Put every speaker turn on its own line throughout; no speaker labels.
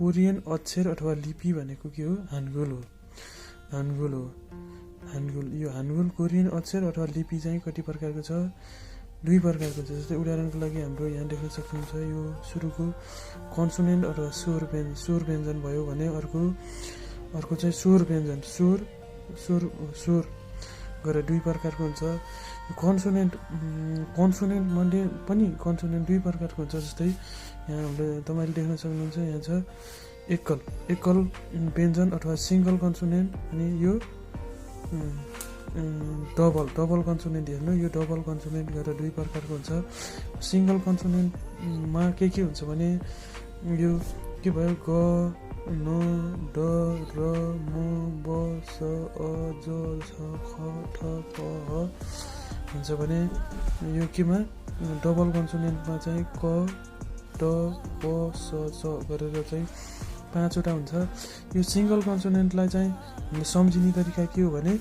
Korean अक्षर अथवा लिपि भनेको के हो? हानगुल हो। हानगुल यो हानगुल कोरियन अक्षर अथवा लिपि चाहिँ कति प्रकारको छ? 2 प्रकारको छ। जस्तै उदाहरणको लागि हाम्रो यहाँ देख्न सक्नुहुन्छ यो सुरुको कन्सोनेन्ट अथवा स्वर व्यञ्जन भयो भने अर्को चाहिँ स्वर व्यञ्जन स्वर गरेर 2 प्रकारको हुन्छ। यो कन्सोनेन्ट मध्ये पनि कन्सोनेन्ट 2 प्रकारको हुन्छ। जस्तै यहाँ तपाईँले देख्न सक्नुहुन्छ यहाँ छ एकल व्यञ्जन अथवा सिङ्गल कन्सोनेन्ट अनि यो डबल कन्सोनेन्ट हेर्नु यो डबल कन्सोनेन्ट गरेर 2 प्रकारको हुन्छ। सिङ्गल कन्सोनेन्टमा के हुन्छ भने यो के भयो ग न ड र म ब स अ ज छ ख ठ प ह हुन्छ भने यो केमा डबल कन्सोनेन्टमा चाहिँ क ड प स च गरेर चाहिँ 5 वटा हुन्छ। यो सिङ्गल कन्सोनेन्टलाई चाहिँ हामीले सम्झिने तरिका के हो भने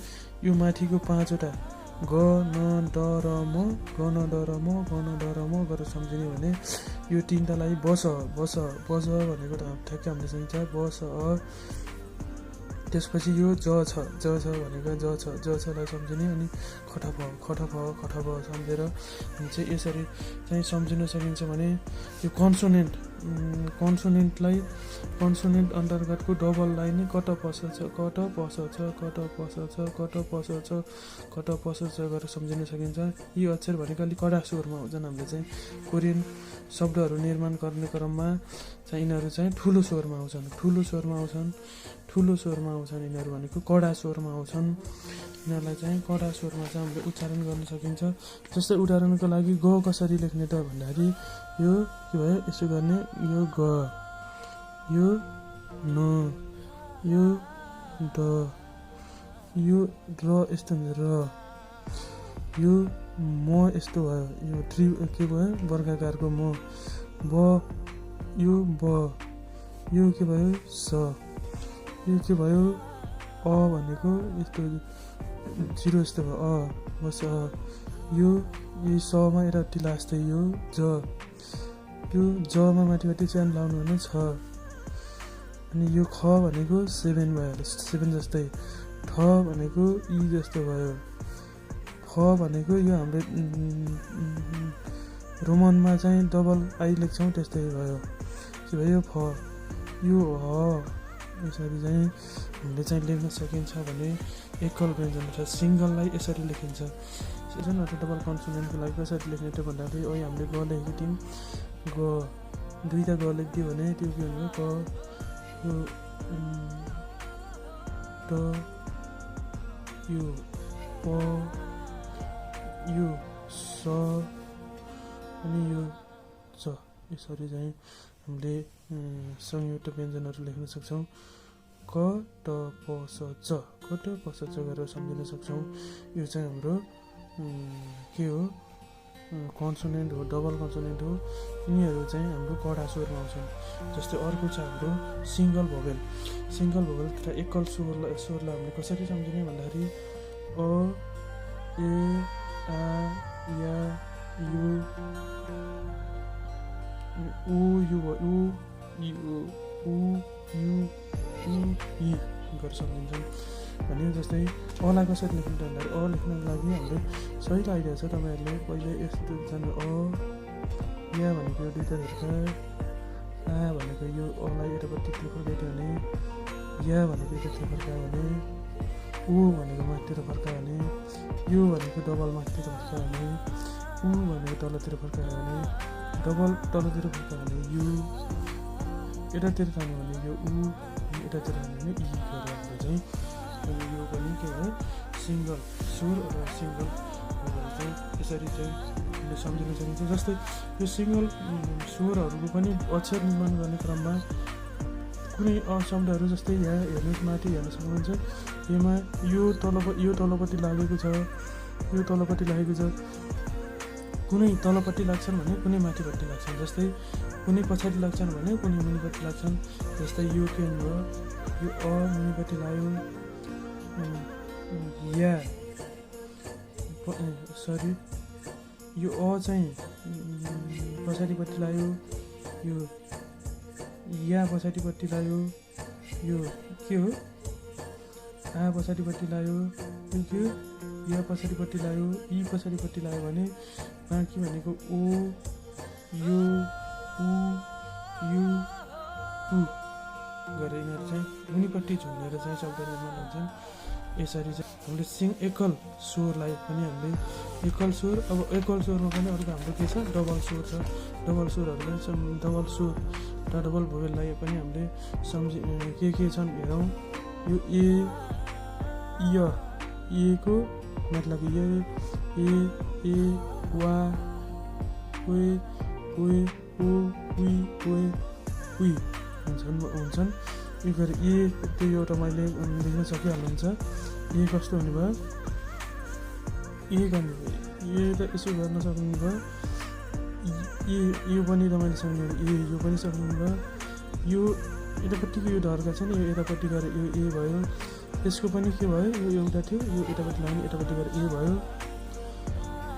यो माथिको 5 वटा ग न ड र म गरेर सम्झिने भने यो 3टालाई बस भनेको ठ्याक्क हामीले चाहिन्छ बस अ। त्यसपछि यो ज छ भनेको ज छलाई सम्झिने अनि खट फ सम्झेर चाहिँ यसरी चाहिँ सम्झिन सकिन्छ भने यो कन्सोनेन्ट अन्तर्गतको डबललाई नै कट पस छ गरेर सम्झिन सकिन्छ। यी अक्षर भनेको अलिक कडा स्वरमा हुन्छन्। हामीले चाहिँ कोरियन शब्दहरू निर्माण गर्ने क्रममा चाहिँ यिनीहरू चाहिँ ठुलो स्वरमा आउँछन् यिनीहरू भनेको कडा स्वरमा आउँछन्। यिनीहरूलाई चाहिँ कडा स्वरमा चाहिँ हामीले उच्चारण गर्न सकिन्छ। जस्तै उदाहरणको लागि ग कसरी लेख्ने त भन्दाखेरि यो के भयो यसो गर्ने यो ग यो न यो ड यो र यस्तो हुन्छ र यो म यस्तो भयो यो के भयो वर्गाकारको म ब यो के भयो स यो के भयो अ भनेको यस्तो 0 यस्तो भयो अ बस अ यो समा यतापट्टि लास्ट यो जमा माथिपट्टि चाहिँ लाउनु भने छ। अनि यो ख भनेको 7 भयो 7 जस्तै ठ भनेको इ जस्तो भयो फ भनेको यो हाम्रो रोमनमा चाहिँ डबल आई लेख्छौँ त्यस्तै भयो के भयो फ यो ह यसरी चाहिँ हामीले चाहिँ लेख्न सकिन्छ भने एकल व्यञ्जन छ सिङ्गललाई यसरी लेखिन्छ। डबल कन्सोनेन्टको लागि कसरी लेख्ने त भन्दाखेरि हामीले ग लेखेको थियौँ ग 2टा ग लेखिदियो भने त्यो के हुन्छ क यो ट यो प यो स अनि यो च यसरी चाहिँ हामीले संयुक्त व्यञ्जनहरू लेख्न सक्छौँ। क ट प स च गरेर सम्झिन सक्छौँ। यो चाहिँ हाम्रो के हो कन्सोनेन्ट हो डबल कन्सोनेन्ट हो। यिनीहरू चाहिँ हाम्रो कडा स्वरमा आउँछन्। जस्तै अर्को छ हाम्रो सिङ्गल भोवेल तथा एकल स्वरलाई हामीले कसरी सम्झिने भन्दाखेरि अ ए आ या यु उ यु उ इ उ यु इ गरेर सम्झिन्छन् भने जस्तै अलाई कसरी लेख्नु त भन्दाखेरि अ लेख्नको लागि हाम्रो सही आइडिया छ। तपाईँहरूले पहिले यस्तो जानु अ या भनेको यो 2टा फर्का आ भनेको यो अलाई यतापट्टि फर्काइदियो भने या भनेको यतातिर फर्कायो भने ऊ भनेको माथितिर फर्कायो भने यो भनेको डबल माथितिर फर्कायो भने ऊ भनेको तलतिर फर्कायो भने डबल तलतिर फर्कायो भने यु यतातिर जानु भने यो ऊ यतातिर जानु भने इ गरेर चाहिँ यो पनि के हो सिङ्गल स्वर अथवा सिङ्गल चाहिँ यसरी चाहिँ हामीले सम्झिन सकिन्छ। जस्तै यो सिङ्गल स्वरहरूको पनि अक्षर निर्माण गर्ने क्रममा कुनै शब्दहरू जस्तै यहाँ हेर्नुहोस् माथि हेर्न सक्नुहुन्छ यसमा यो तलपट्टि लागेको छ कुनै तलपट्टि लाग्छन् भने कुनै माथिपट्टि लाग्छन्। जस्तै कुनै पछाडि लाग्छन् भने कुनै मुनिपट्टि लाग्छन्। जस्तै यो के भयो यो अ मुनिपट्टि लाग्यो या यो अ चाहिँ पछाडिपट्टि लाग्यो यो या पछाडिपट्टि लाग्यो यो के हो आ पछाडिपट्टि लाग्यो यो के हो या पछाडिपट्टि लाग्यो ई पछाडिपट्टि लाग्यो भने बाँकी भनेको ओ यो उ यु उ गरेर यिनीहरू चाहिँ मुनिपट्टि झुन्डेर चाहिँ शब्द निर्माण हुन्छन्। यसरी चाहिँ हामीले एकल स्वरलाई पनि हामीले एकल स्वर अब एकल स्वरमा पनि अर्को हाम्रो के छ डबल स्वर छ। डबल स्वरहरूलाई डबल स्वर र डबल भोवेललाई पनि हामीले के छन् हेरौँ। यो ए को मतलब ए वा वे वे ओ वी वे वी हुन्छन्। यो गरी ए त्यो एउटा मैले लेख्न सकिहाल्नुहुन्छ। ए कस्तो हुने भयो ए गर्नु ए त यसो गर्न सक्नुभयो यो पनि तपाईँले सक्नुभयो यो पनि सक्नुभयो। यो यतापट्टिको यो ढर्का छ नि यो यतापट्टि गएर यो ए भयो। यसको पनि के भयो यो एउटा थियो यो यतापट्टि लाग्ने यतापट्टि गएर ए भयो।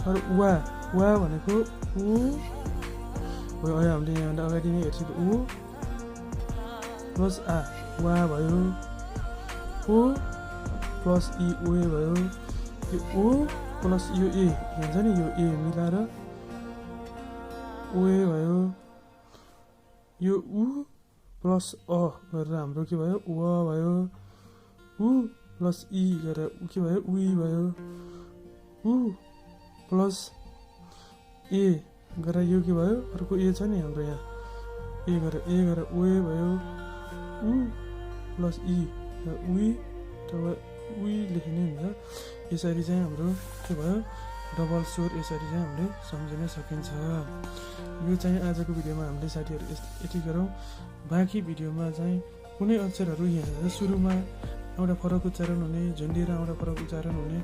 अरू वा भनेको ऊ भयो। हामीले यहाँभन्दा अगाडि नै हेर्छु ऊ प्लस आ वा भयो। ओ प्लस ई ओए भयो। यो ओ प्लस यो ए भन्छ नि यो ए मिलाएर ओए भयो। यो उ प्लस अ गरेर हाम्रो के भयो व भयो। उ प्लस ई गरेर के भयो उई भयो। उ प्लस ए गरेर यो के भयो अर्को ए छ नि हाम्रो यहाँ ए गरेर ओए भयो। उ प्लस ई उई अथवा उई लेख्ने हुन्छ। यसरी चाहिँ हाम्रो के भयो डबल स्वर यसरी चाहिँ हामीले सम्झिन सकिन्छ। यो चाहिँ आजको भिडियोमा हामीले साथीहरू यति गरौँ। बाँकी भिडियोमा चाहिँ कुनै अक्षरहरू यहाँ सुरुमा एउटा फरक उच्चारण हुने झुन्डिएर एउटा फरक उच्चारण हुने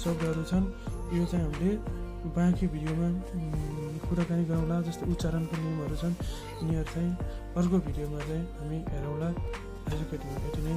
शब्दहरू छन्। यो चाहिँ हामीले बाँकी भिडियोमा कुराकानी गरौँला। जस्तो उच्चारणको नियमहरू छन् यिनीहरू चाहिँ अर्को भिडियोमा चाहिँ हामी हेरौँला। आजको भिडियोमा यति नै।